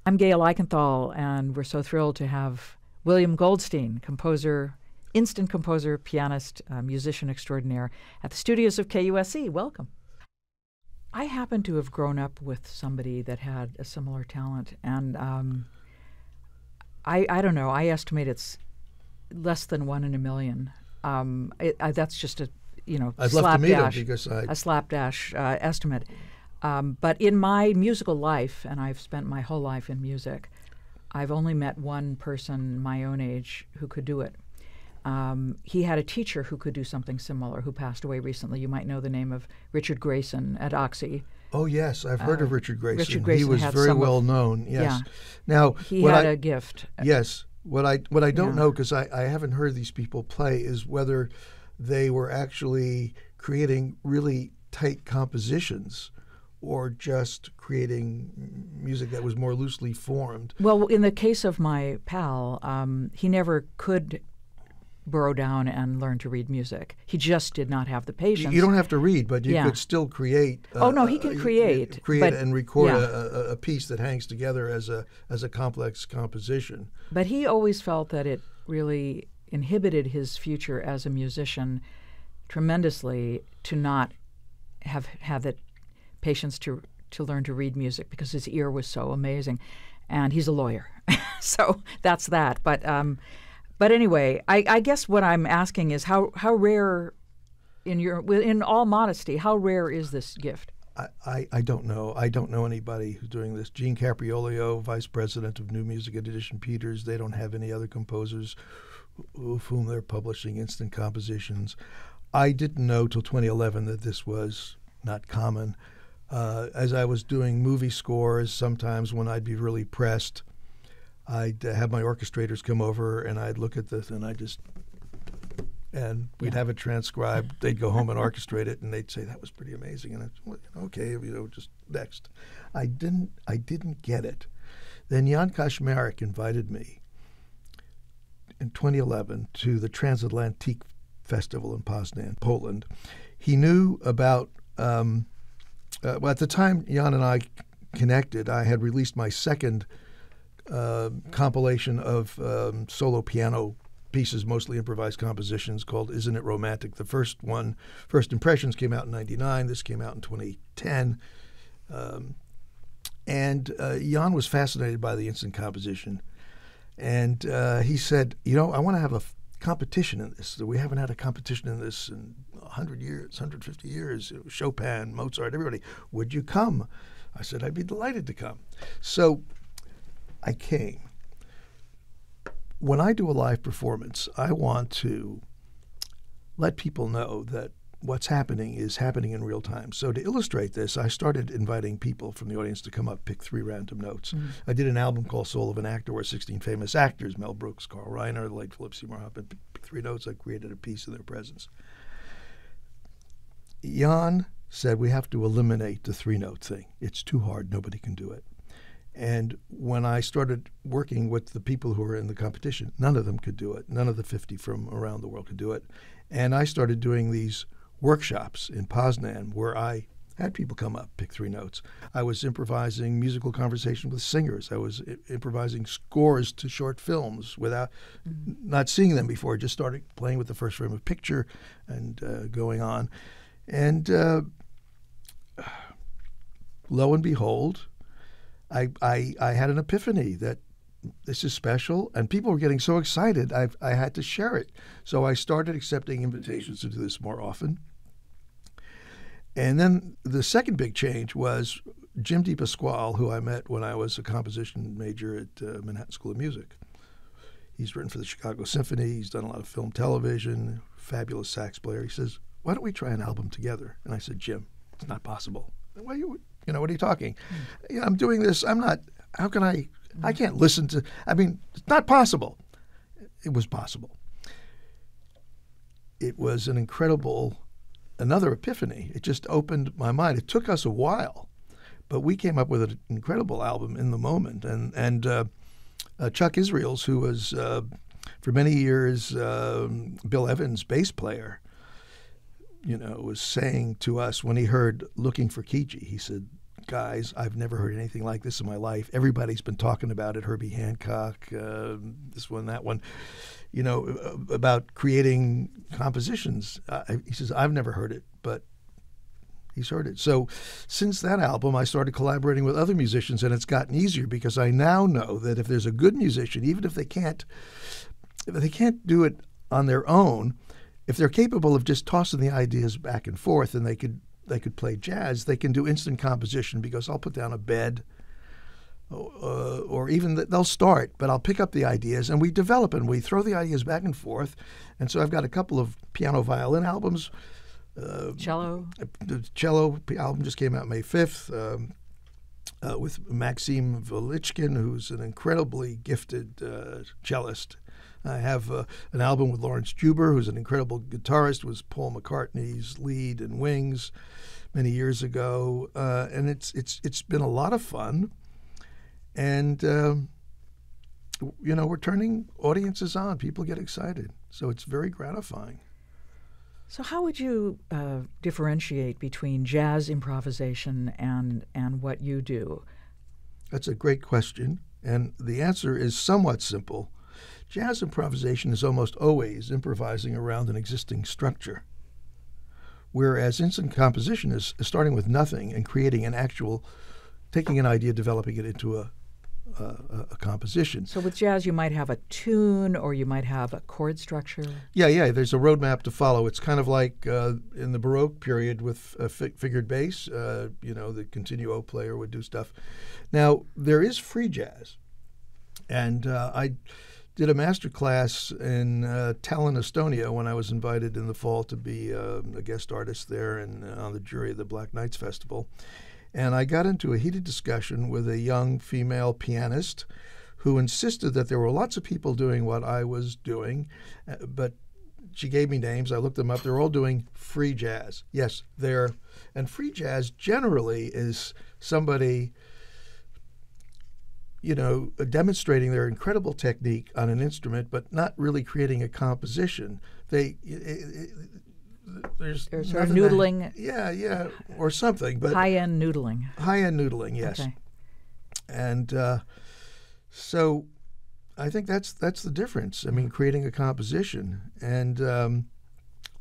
I'm Gail Eichenthal, and we're so thrilled to have William Goldstein, composer, instant composer, pianist, musician extraordinaire, at the studios of KUSC. Welcome. I happen to have grown up with somebody that had a similar talent, and I don't know. I estimate it's less than 1 in a million. That's just a I'd love to meet him because a slapdash estimate. But in my musical life, and I've spent my whole life in music, I've only met one person my own age who could do it. He had a teacher who could do something similar, who passed away recently. You might know the name of Richard Grayson at Oxy. Oh, yes. I've heard of Richard Grayson. Richard Grayson he was very well known, yes. Yeah. Now, he had a gift. Yes. What I don't know, because I haven't heard these people play, is whether they were actually creating really tight compositions or just creating music that was more loosely formed. Well, in the case of my pal, he never could burrow down and learn to read music. He just did not have the patience. You don't have to read, but you could still create. He can create. And record a piece that hangs together as a complex composition. But he always felt that it really inhibited his future as a musician tremendously to not have that patience to learn to read music, because his ear was so amazing. And he's a lawyer. So that's that. But anyway, I guess what I'm asking is how rare, in all modesty, how rare is this gift? I don't know. I don't know anybody who's doing this. Gene Capriolio, vice president of New Music at Edition Peters, they don't have any other composers of whom they're publishing instant compositions. I didn't know till 2011 that this was not common. As I was doing movie scores, sometimes when I'd be really pressed, I'd have my orchestrators come over and I'd look at this and we'd have it transcribed. They'd go home and orchestrate it, and they'd say that was pretty amazing. And I'd okay, just next. I didn't get it. Then Jan Kaczmarek invited me in 2011 to the Transatlantic Festival in Poznan, Poland. He knew about. Well, at the time Jan and I connected, I had released my second compilation of solo piano pieces, mostly improvised compositions, called Isn't It Romantic? The first one, First Impressions, came out in 1999. This came out in 2010. And Jan was fascinated by the instant composition. And he said, I want to have a competition in this. We haven't had a competition in this in 100 years, 150 years. Chopin, Mozart, everybody. Would you come? I said, I'd be delighted to come. So I came. When I do a live performance, I want to let people know that what's happening is happening in real time. So to illustrate this, I started inviting people from the audience to come up, pick 3 random notes. Mm-hmm. I did an album called Soul of an Actor, where 16 famous actors, Mel Brooks, Carl Reiner, the late Philip Seymour Hoffman, picked 3 notes. I created a piece in their presence. Jan said, we have to eliminate the 3-note thing. It's too hard. Nobody can do it. And when I started working with the people who were in the competition, none of them could do it. None of the 50 from around the world could do it. And I started doing these workshops in Poznan where I had people come up, pick 3 notes. I was improvising musical conversation with singers. I was improvising scores to short films without not seeing them before, just started playing with the first frame of picture and going on. And lo and behold, I had an epiphany that this is special, and people were getting so excited, I had to share it. So I started accepting invitations to do this more often. And then the second big change was Jim DePasquale, who I met when I was a composition major at Manhattan School of Music. He's written for the Chicago Symphony. He's done a lot of film, television, fabulous sax player. He says, why don't we try an album together? And I said, Jim, it's not possible. Why what are you talking? I'm doing this. I'm not, how can I can't listen to, it's not possible. It was possible. It was an incredible, another epiphany. It just opened my mind. It took us a while, but we came up with an incredible album in the moment. And Chuck Israels, who was for many years Bill Evans' bass player, was saying to us when he heard Looking for Kiji, he said, guys. I've never heard anything like this in my life. Everybody's been talking about it. Herbie Hancock, this one, that one, about creating compositions. He says, I've never heard it, but he's heard it. So since that album, I started collaborating with other musicians, and it's gotten easier because I now know that if there's a good musician, even if they can't do it on their own, if they're capable of just tossing the ideas back and forth, and they could play jazz, they can do instant composition, because I'll put down a bed, or even they'll start, but I'll pick up the ideas and we develop, and we throw the ideas back and forth. And so I've got a couple of piano violin albums. Cello? The cello album just came out May 5th with Maxim Velichkin, who's an incredibly gifted cellist. I have an album with Lawrence Juber, who's an incredible guitarist, was Paul McCartney's lead in Wings many years ago, and it's been a lot of fun. And we're turning audiences on. People get excited, so it's very gratifying. So how would you differentiate between jazz improvisation and what you do? That's a great question, and the answer is somewhat simple. Jazz improvisation is almost always improvising around an existing structure, whereas instant composition is starting with nothing and creating taking an idea, developing it into a composition. So with jazz, you might have a tune, or you might have a chord structure. Yeah. There's a roadmap to follow. It's kind of like in the Baroque period with a figured bass. The continuo player would do stuff. Now there is free jazz, and I did a master class in Tallinn, Estonia, when I was invited in the fall to be a guest artist there and on the jury of the Black Nights Festival. And I got into a heated discussion with a young female pianist who insisted that there were lots of people doing what I was doing, but she gave me names. I looked them up. They're all doing free jazz. Yes, and free jazz generally is somebody demonstrating their incredible technique on an instrument, but not really creating a composition. There's sort of noodling. Yeah, or something. But high-end noodling. High-end noodling, yes. Okay. And so I think that's the difference. I mean, creating a composition. And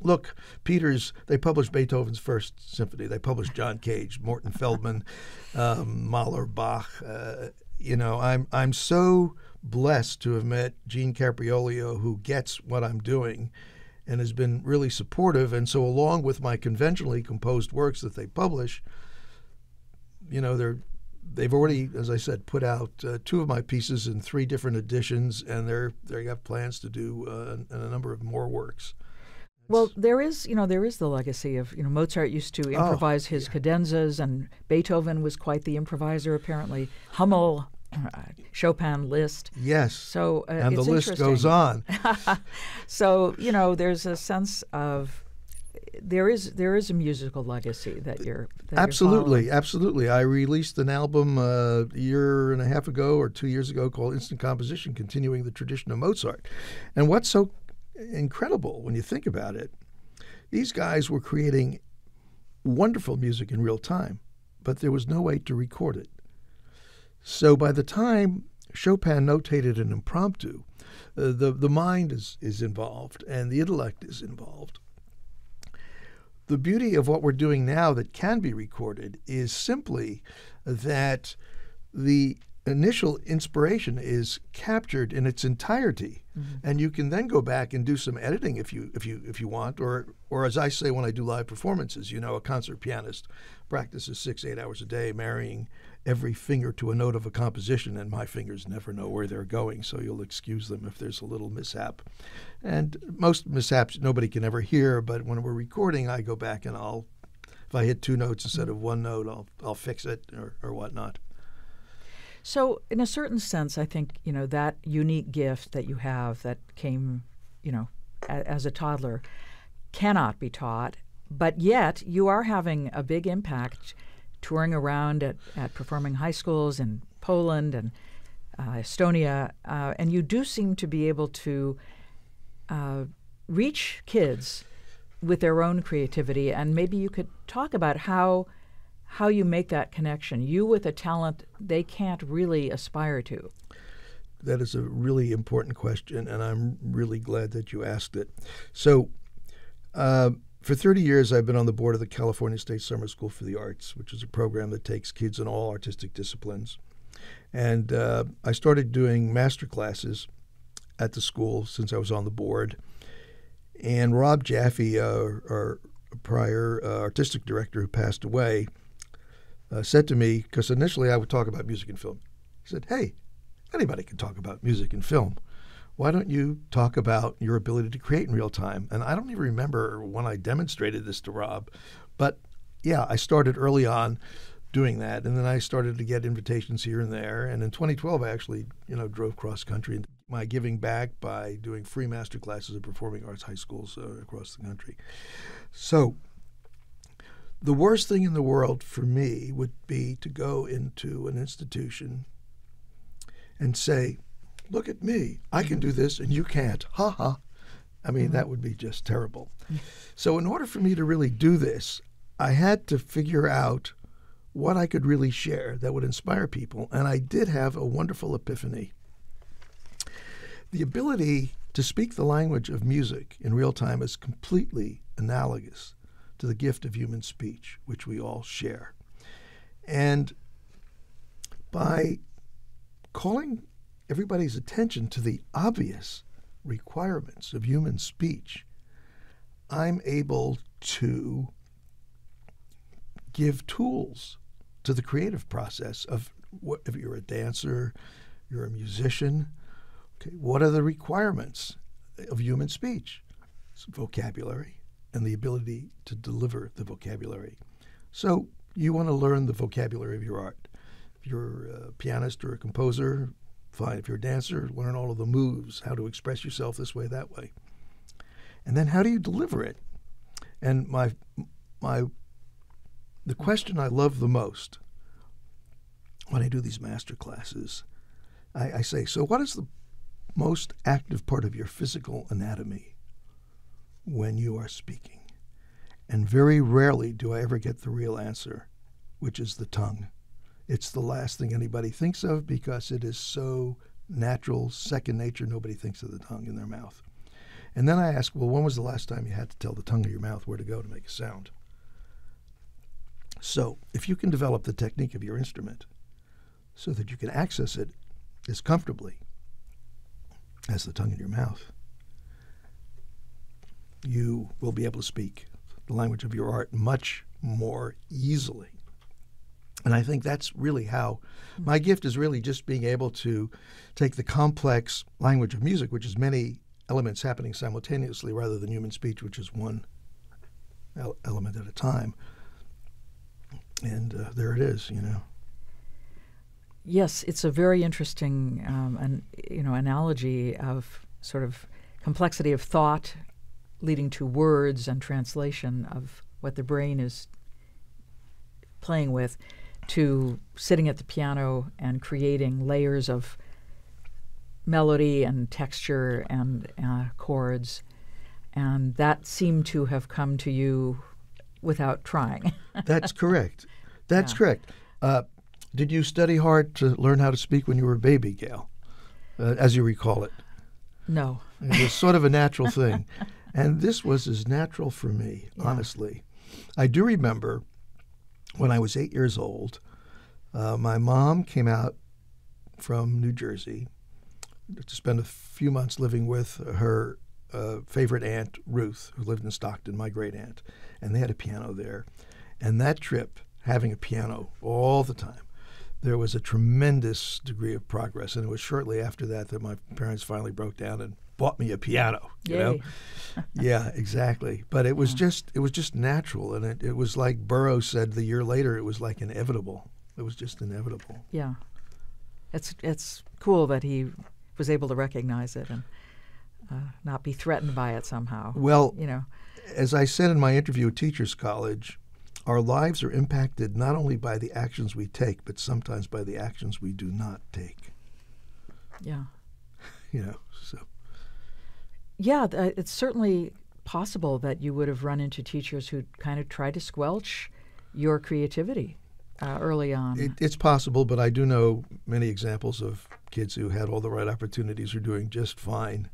look, they published Beethoven's First Symphony. They published John Cage, Morton Feldman, Mahler, Bach. I'm so blessed to have met Gene Capriolio, who gets what I'm doing and has been really supportive. And so along with my conventionally composed works that they publish, they've already, as I said, put out 2 of my pieces in 3 different editions, and they have plans to do a number of more works. Well, there is the legacy of, Mozart used to improvise his cadenzas, and Beethoven was quite the improviser, apparently. Hummel, Chopin, Liszt. Yes. So and it's the list goes on. So, there's a sense of there is a musical legacy that you're absolutely. I released an album a year and a half ago or 2 years ago called Instant Composition, continuing the tradition of Mozart. And what's so incredible when you think about it, these guys were creating wonderful music in real time, but there was no way to record it. So by the time Chopin notated an impromptu, the mind is involved and the intellect is involved. The beauty of what we're doing now that can be recorded is simply that the initial inspiration is captured in its entirety, and you can then go back and do some editing if you want, or as I say when I do live performances, a concert pianist practices 6-8 hours a day, marrying every finger to a note of a composition, and my fingers never know where they're going, so you'll excuse them if there's a little mishap. And most mishaps nobody can ever hear, but when we're recording, I go back and if I hit 2 notes instead of 1 note, I'll fix it or whatnot. So in a certain sense, I think, that unique gift that you have that came, as a toddler cannot be taught, but yet you are having a big impact touring around at performing high schools in Poland and Estonia, and you do seem to be able to reach kids with their own creativity. And maybe you could talk about how how you make that connection. You with a talent they can't really aspire to. That is a really important question, and I'm really glad that you asked it. So, for 30 years, I've been on the board of the California State Summer School for the Arts, which is a program that takes kids in all artistic disciplines. And I started doing master classes at the school since I was on the board. And Rob Jaffe, our prior artistic director who passed away, said to me, because initially I would talk about music and film, he said, "Hey, anybody can talk about music and film. Why don't you talk about your ability to create in real time?" And I don't even remember when I demonstrated this to Rob, but yeah, I started early on doing that, and then I started to get invitations here and there. And in 2012, I actually, drove cross country. My giving back by doing free master classes at performing arts high schools across the country. So the worst thing in the world for me would be to go into an institution and say, "Look at me, I can do this and you can't, ha ha." I mean, that would be just terrible. So in order for me to really do this, I had to figure out what I could really share that would inspire people. And I did have a wonderful epiphany. The ability to speak the language of music in real time is completely analogous to the gift of human speech, which we all share. And by calling everybody's attention to the obvious requirements of human speech, I'm able to give tools to the creative process of if you're a dancer, you're a musician. Okay, what are the requirements of human speech? It's vocabulary and the ability to deliver the vocabulary. So you want to learn the vocabulary of your art. If you're a pianist or a composer, fine. If you're a dancer, learn all of the moves, how to express yourself this way, that way. And then how do you deliver it? And the question I love the most when I do these master classes, I say, so what is the most active part of your physical anatomy when you are speaking? And very rarely do I ever get the real answer, which is the tongue. It's the last thing anybody thinks of because it is so natural, second nature. Nobody thinks of the tongue in their mouth. And then I ask, well, when was the last time you had to tell the tongue of your mouth where to go to make a sound? So if you can develop the technique of your instrument so that you can access it as comfortably as the tongue in your mouth, you will be able to speak the language of your art much more easily. And I think that's really how my gift is, really just being able to take the complex language of music, which is many elements happening simultaneously rather than human speech, which is one element at a time. And there it is, Yes, it's a very interesting analogy of sort of complexity of thought leading to words and translation of what the brain is playing with, to sitting at the piano and creating layers of melody and texture and chords. And that seemed to have come to you without trying. That's correct. That's correct. Did you study hard to learn how to speak when you were a baby, Gail, as you recall it? No. It was sort of a natural thing. And this was as natural for me, honestly. I do remember when I was 8 years old, my mom came out from New Jersey to spend a few months living with her favorite aunt, Ruth, who lived in Stockton, my great aunt. And they had a piano there. And that trip, having a piano all the time, there was a tremendous degree of progress. And it was shortly after that that my parents finally broke down and bought me a piano, you know? Yeah, exactly. But it was just natural. And it was like Burroughs said the year later, it was like inevitable. It was just inevitable. Yeah. It's cool that he was able to recognize it and not be threatened by it somehow. Well, as I said in my interview at Teachers College, our lives are impacted not only by the actions we take, but sometimes by the actions we do not take. Yeah. So. Yeah, it's certainly possible that you would have run into teachers who kind of tried to squelch your creativity early on. It's possible, but I do know many examples of kids who had all the right opportunities are doing just fine.